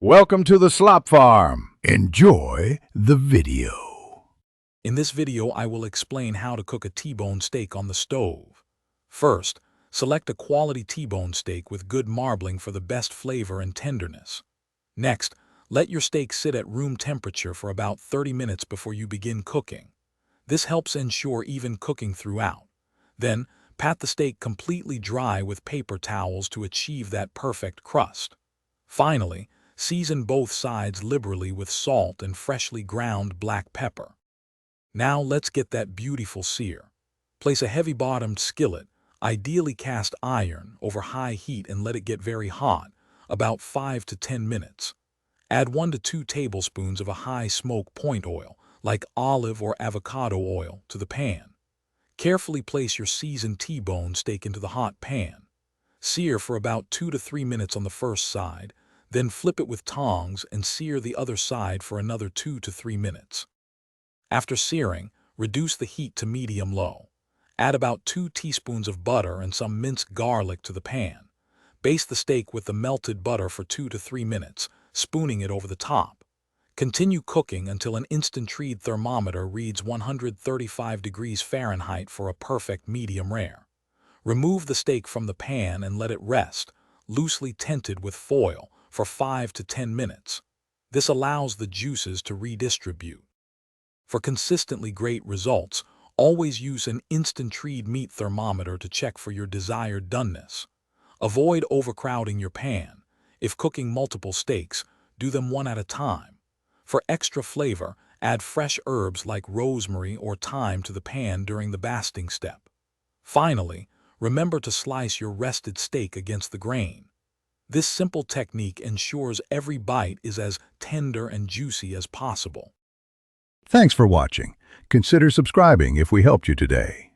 Welcome to the Slop Farm. Enjoy the video. In this video, I will explain how to cook a T-bone steak on the stove. First, select a quality T-bone steak with good marbling for the best flavor and tenderness. Next, let your steak sit at room temperature for about 30 minutes before you begin cooking. This helps ensure even cooking throughout. Then, pat the steak completely dry with paper towels to achieve that perfect crust. Finally, season both sides liberally with salt and freshly ground black pepper. Now let's get that beautiful sear. Place a heavy-bottomed skillet, ideally cast iron, over high heat and let it get very hot, about 5 to 10 minutes. Add 1 to 2 tablespoons of a high smoke point oil, like olive or avocado oil, to the pan. Carefully place your seasoned T-bone steak into the hot pan. Sear for about 2 to 3 minutes on the first side, then flip it with tongs and sear the other side for another 2 to 3 minutes. After searing, reduce the heat to medium-low. Add about 2 teaspoons of butter and some minced garlic to the pan. Baste the steak with the melted butter for 2 to 3 minutes, spooning it over the top. Continue cooking until an instant-read thermometer reads 135 degrees Fahrenheit for a perfect medium rare. Remove the steak from the pan and let it rest, loosely tinted with foil, for 5 to 10 minutes. This allows the juices to redistribute. For consistently great results, always use an instant-read meat thermometer to check for your desired doneness. Avoid overcrowding your pan. If cooking multiple steaks, do them one at a time. For extra flavor, add fresh herbs like rosemary or thyme to the pan during the basting step. Finally, remember to slice your rested steak against the grain. This simple technique ensures every bite is as tender and juicy as possible. Thanks for watching. Consider subscribing if we helped you today.